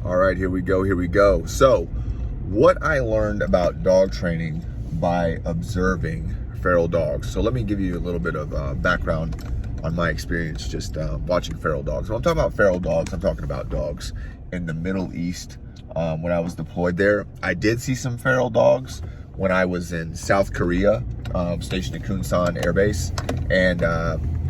All right, here we go. So, what I learned about dog training by observing feral dogs. So let me give you a little bit of background on my experience just watching feral dogs. When I'm talking about feral dogs, I'm talking about dogs in the Middle East. When I was deployed there, I did see some feral dogs when I was in South Korea, stationed at Kunsan Air Base, and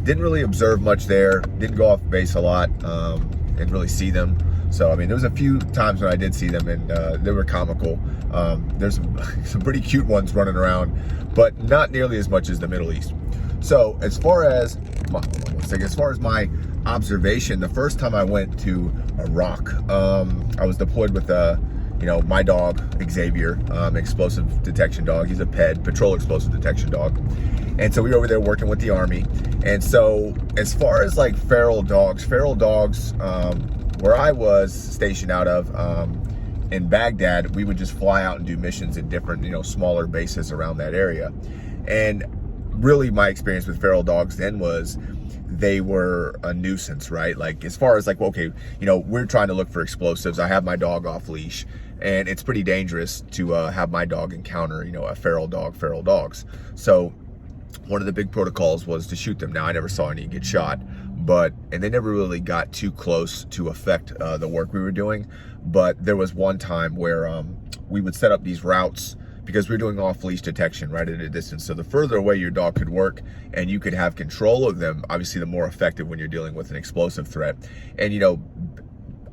didn't really observe much there. Didn't go off base a lot and really see them. So, I mean, there was a few times when I did see them, and they were comical. There's some pretty cute ones running around, but not nearly as much as the Middle East. So, as far as my observation, the first time I went to Iraq, I was deployed with my dog Xavier, explosive detection dog. He's a PED, patrol explosive detection dog. And so we were over there working with the Army. And so, as far as like feral dogs, where I was stationed out of in Baghdad, we would just fly out and do missions in different, smaller bases around that area. And really my experience with feral dogs then was they were a nuisance, right? Like, as far as like, okay, we're trying to look for explosives. I have my dog off leash, and it's pretty dangerous to have my dog encounter, a feral dogs. So one of the big protocols was to shoot them. Now, I never saw any get shot, and they never really got too close to affect the work we were doing. But there was one time where we would set up these routes because we were doing off-leash detection right at a distance. So the further away your dog could work and you could have control of them, obviously the more effective when you're dealing with an explosive threat. And,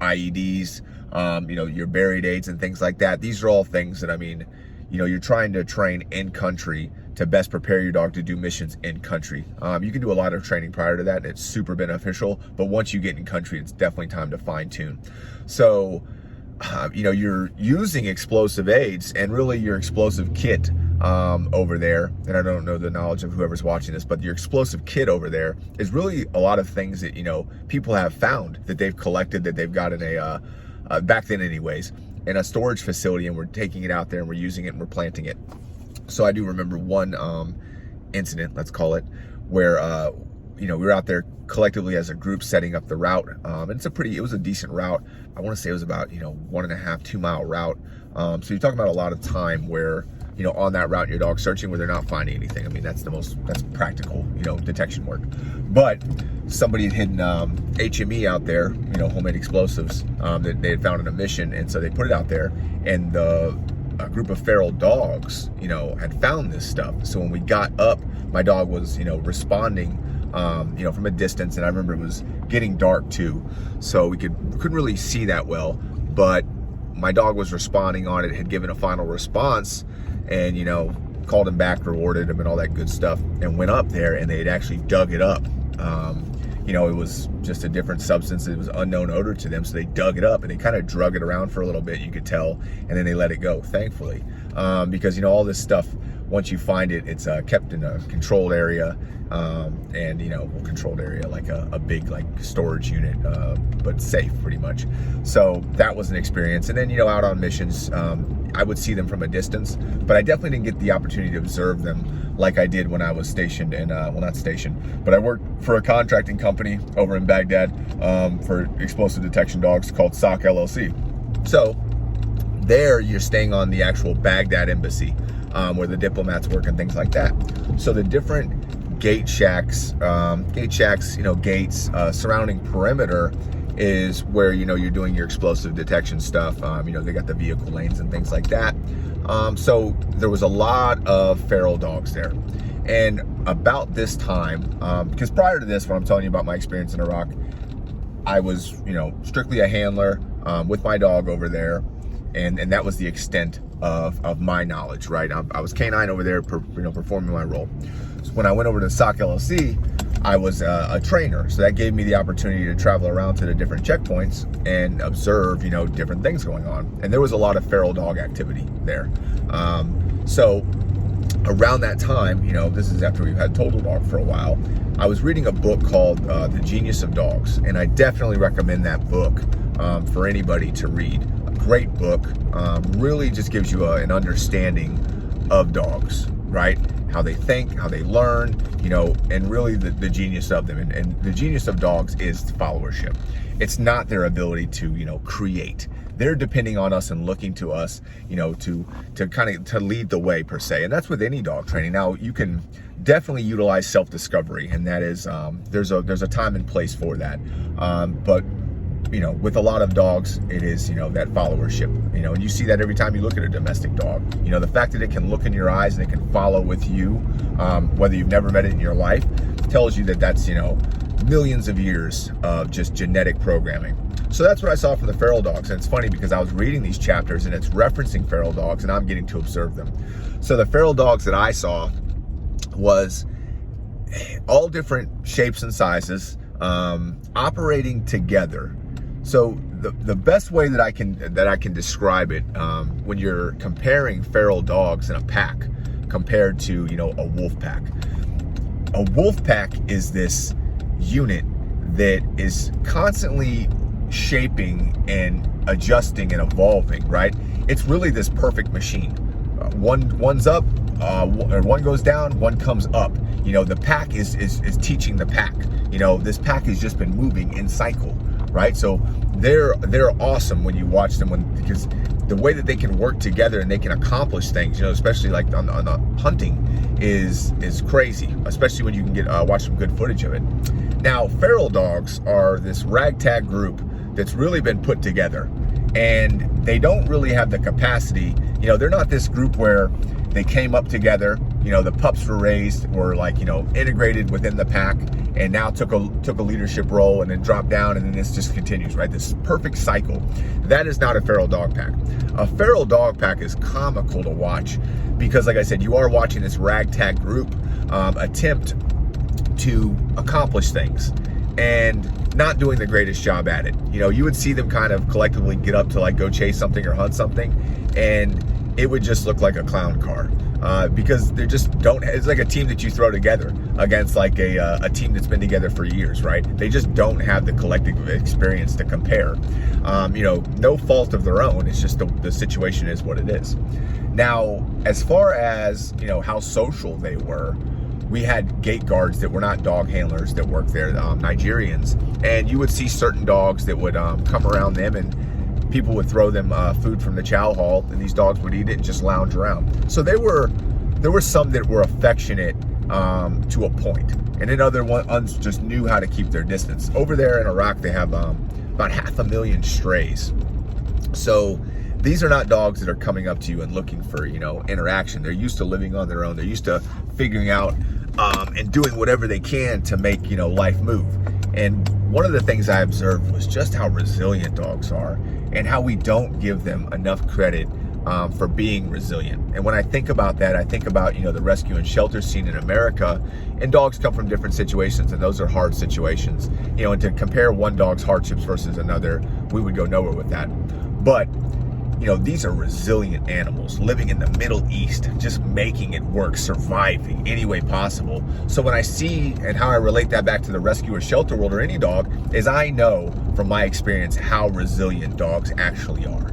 IEDs, your buried aids and things like that. These are all things that, you're trying to train in country to best prepare your dog to do missions in country. You can do a lot of training prior to that, and it's super beneficial, but once you get in country, it's definitely time to fine tune. So, you're using explosive aids and really your explosive kit over there, and I don't know the knowledge of whoever's watching this, but your explosive kit over there is really a lot of things that, people have found that they've collected, that they've got in back then anyways, in a storage facility, and we're taking it out there and we're using it and we're planting it. So I do remember one incident, let's call it, where we were out there collectively as a group setting up the route. And it was a decent route. I want to say it was about 1.5, 2 mile route. So you're talking about a lot of time where on that route your dog's searching where they're not finding anything. I mean, that's practical detection work. But somebody had hidden HME out there, homemade explosives that they had found in a mission, and so they put it out there, and a group of feral dogs, had found this stuff. So when we got up, my dog was, responding, from a distance, and I remember it was getting dark too, so we couldn't really see that well, but my dog was responding on it, had given a final response, and, called him back, rewarded him, and all that good stuff, and went up there, and they had actually dug it up. It was just a different substance. It was unknown odor to them, so they dug it up and they kind of drug it around for a little bit, you could tell, and then they let it go, thankfully, because all this stuff, once you find it, it's kept in a controlled area, and controlled area like a big storage unit, but safe pretty much. So that was an experience. And then out on missions, I would see them from a distance, but I definitely didn't get the opportunity to observe them like I did when I was stationed in, not stationed, but I worked for a contracting company over in Baghdad for explosive detection dogs called SOC LLC. So there you're staying on the actual Baghdad embassy, where the diplomats work and things like that. So the different gates, gates surrounding perimeter is where, you're doing your explosive detection stuff. They got the vehicle lanes and things like that. So there was a lot of feral dogs there. And about this time, because prior to this, when I'm telling you about my experience in Iraq, I was, strictly a handler with my dog over there. And that was the extent of my knowledge, right? I was canine over there, performing my role. So when I went over to SOC LLC, I was a trainer. So that gave me the opportunity to travel around to the different checkpoints and observe, different things going on. And there was a lot of feral dog activity there. So around that time, this is after we've had Total Dog for a while, I was reading a book called The Genius of Dogs. And I definitely recommend that book for anybody to read. A great book, really just gives you an understanding of dogs, right? How they think, how they learn, and really the genius of them. And the genius of dogs is followership. It's not their ability to, create. They're depending on us and looking to us, to kind of to lead the way per se. And that's with any dog training. Now, you can definitely utilize self-discovery, and that is there's a time and place for that. But with a lot of dogs, it is, that followership, and you see that every time you look at a domestic dog. The fact that it can look in your eyes and it can follow with you, whether you've never met it in your life, tells you that that's, millions of years of just genetic programming. So that's what I saw from the feral dogs. And it's funny because I was reading these chapters and it's referencing feral dogs and I'm getting to observe them. So the feral dogs that I saw was all different shapes and sizes, operating together. So the best way that I can describe it, when you're comparing feral dogs in a pack compared to, a wolf pack. A wolf pack is this unit that is constantly shaping and adjusting and evolving, right? It's really this perfect machine. One's up, one goes down, one comes up. The pack is teaching the pack. This pack has just been moving in cycle, right? So they're awesome when you watch them, because the way that they can work together and they can accomplish things, especially like on the hunting, is crazy. Especially when you can get watch some good footage of it. Now, feral dogs are this ragtag group that's really been put together, and they don't really have the capacity. They're not this group where they came up together. The pups were raised, were like, integrated within the pack, and now took a leadership role and then dropped down, and then this just continues, right? This perfect cycle. That is not a feral dog pack. A feral dog pack is comical to watch because, like I said, you are watching this ragtag group attempt to accomplish things and not doing the greatest job at it. You would see them kind of collectively get up to like go chase something or hunt something, and it would just look like a clown car. Because they just don't, it's like a team that you throw together against like a team that's been together for years, right? They just don't have the collective experience to compare. No fault of their own. It's just the situation is what it is. Now, as far as, how social they were, we had gate guards that were not dog handlers that worked there, Nigerians, and you would see certain dogs that would come around them, and people would throw them food from the chow hall, and these dogs would eat it and just lounge around. So there were some that were affectionate to a point, and then other ones just knew how to keep their distance. Over there in Iraq, they have about 500,000 strays. So these are not dogs that are coming up to you and looking for, interaction. They're used to living on their own. They're used to figuring out and doing whatever they can to make, life move. And one of the things I observed was just how resilient dogs are and how we don't give them enough credit for being resilient. And when I think about that, I think about, the rescue and shelter scene in America, and dogs come from different situations, and those are hard situations. And to compare one dog's hardships versus another, we would go nowhere with that. But these are resilient animals living in the Middle East, just making it work, surviving any way possible. So when I see and how I relate that back to the rescue or shelter world or any dog, is I know from my experience how resilient dogs actually are.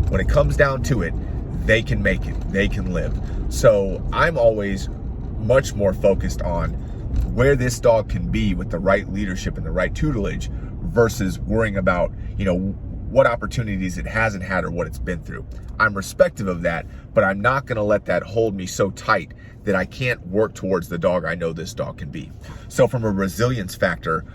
When it comes down to it, they can make it, they can live. So I'm always much more focused on where this dog can be with the right leadership and the right tutelage versus worrying about, what opportunities it hasn't had or what it's been through. I'm respective of that, but I'm not going to let that hold me so tight that I can't work towards the dog I know this dog can be. So from a resilience factor,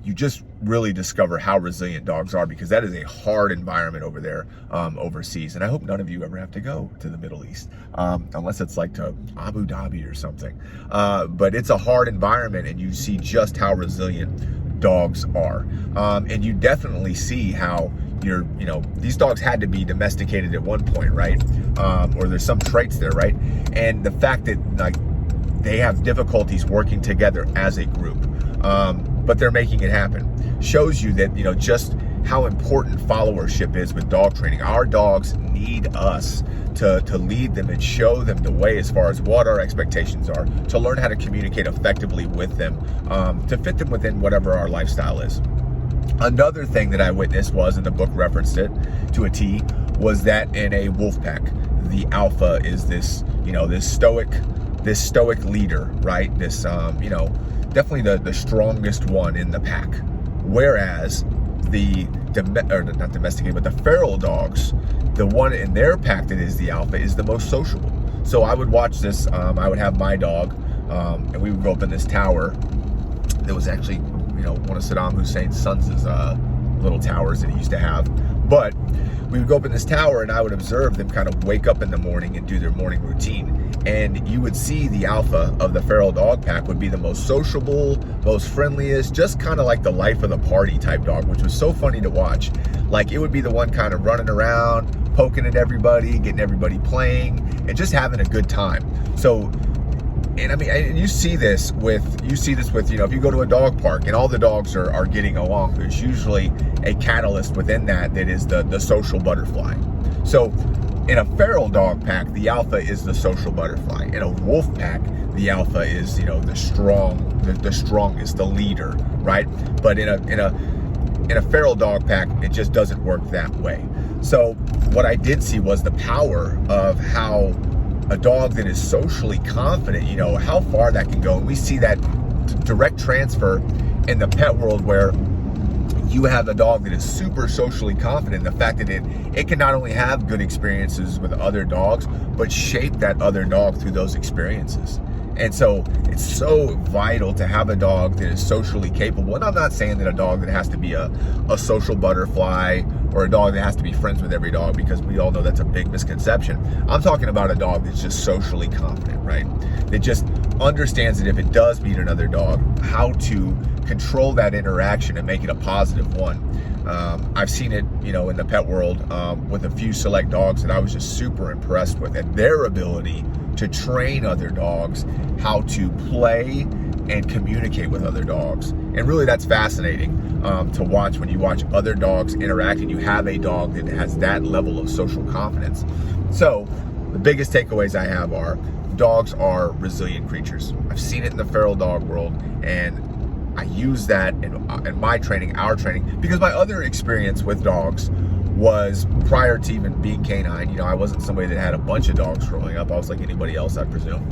you just really discover how resilient dogs are, because that is a hard environment over there overseas. And I hope none of you ever have to go to the Middle East, unless it's like to Abu Dhabi or something. But it's a hard environment, and you see just how resilient dogs are. And you definitely see how these dogs had to be domesticated at one point, right? Or there's some traits there, right? And the fact that they have difficulties working together as a group, but they're making it happen, shows you that, just how important followership is with dog training. Our dogs need us to lead them and show them the way as far as what our expectations are, to learn how to communicate effectively with them, to fit them within whatever our lifestyle is. Another thing that I witnessed was, and the book referenced it to a T, was that in a wolf pack, the alpha is this stoic leader, right? This, definitely the strongest one in the pack, Whereas the not domesticated, but the feral dogs, the one in their pack that is the alpha is the most sociable. So I would watch this. I would have my dog, and we would go up in this tower. That was actually, one of Saddam Hussein's sons' little towers that he used to have. But we would go up in this tower, and I would observe them kind of wake up in the morning and do their morning routine. And you would see the alpha of the feral dog pack would be the most sociable, most friendliest, just kind of like the life of the party type dog, which was so funny to watch. Like, it would be the one kind of running around, poking at everybody, getting everybody playing, and just having a good time. So, and I mean, you see this with, if you go to a dog park and all the dogs are getting along, there's usually a catalyst within that is the social butterfly. So in a feral dog pack, the alpha is the social butterfly. In a wolf pack, the alpha is, the strongest, the leader, right? But in a feral dog pack, it just doesn't work that way. So what I did see was the power of how a dog that is socially confident, how far that can go. And we see that direct transfer in the pet world, where you have a dog that is super socially confident. The fact that it can not only have good experiences with other dogs, but shape that other dog through those experiences. And so it's so vital to have a dog that is socially capable. And I'm not saying that a dog that has to be a social butterfly or a dog that has to be friends with every dog, because we all know that's a big misconception. I'm talking about a dog that's just socially confident, right? That just understands that if it does meet another dog, how to control that interaction and make it a positive one. I've seen it, in the pet world with a few select dogs that I was just super impressed with, and their ability to train other dogs how to play and communicate with other dogs. And really, that's fascinating to watch when you watch other dogs interact and you have a dog that has that level of social confidence. So the biggest takeaways I have are dogs are resilient creatures. I've seen it in the feral dog world, and I use that in my training, our training, because my other experience with dogs was prior to even being canine. I wasn't somebody that had a bunch of dogs growing up. I was like anybody else, I presume.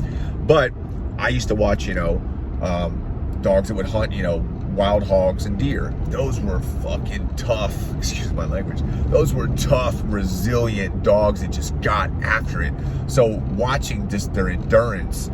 But I used to watch, dogs that would hunt, wild hogs and deer. Those were fucking tough, excuse my language. Those were tough, resilient dogs that just got after it. So watching just their endurance,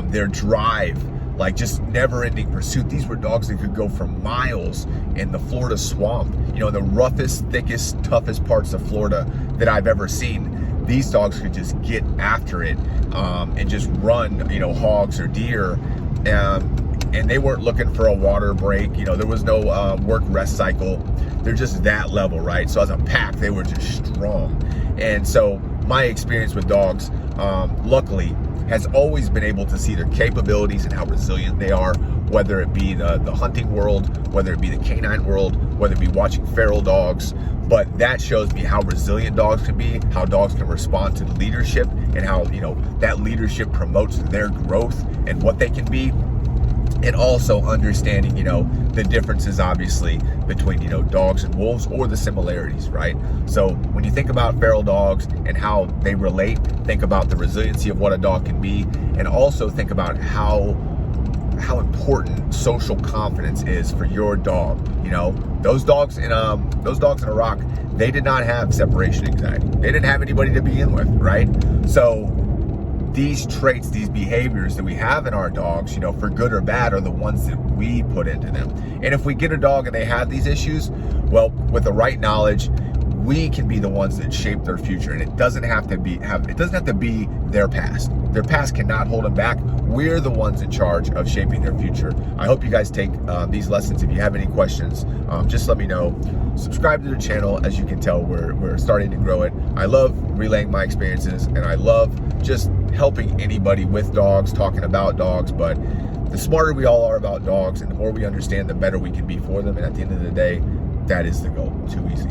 their drive, like just never-ending pursuit. These were dogs that could go for miles in the Florida swamp, the roughest, thickest, toughest parts of Florida that I've ever seen. These dogs could just get after it and just run, hogs or deer. And they weren't looking for a water break. There was no work rest cycle. They're just that level, right? So as a pack, they were just strong. And so my experience with dogs, luckily, has always been able to see their capabilities and how resilient they are, whether it be the hunting world, whether it be the canine world, whether it be watching feral dogs. But that shows me how resilient dogs can be, how dogs can respond to leadership, and how, that leadership promotes their growth and what they can be. And also understanding, the differences, obviously, between, dogs and wolves, or the similarities, right? So when you think about feral dogs and how they relate, think about the resiliency of what a dog can be, and also think about how important social confidence is for your dog. Those dogs in Iraq, they did not have separation anxiety. They didn't have anybody to begin with, right? So these traits, these behaviors that we have in our dogs, for good or bad, are the ones that we put into them. And if we get a dog and they have these issues, well, with the right knowledge, we can be the ones that shape their future. And it doesn't have to be their past. Their past cannot hold them back. We're the ones in charge of shaping their future. I hope you guys take these lessons. If you have any questions, just let me know. Subscribe to the channel. As you can tell, we're starting to grow it. I love relaying my experiences, and I love just helping anybody with dogs, talking about dogs. But the smarter we all are about dogs and the more we understand, the better we can be for them. And at the end of the day, that is the goal. Too easy.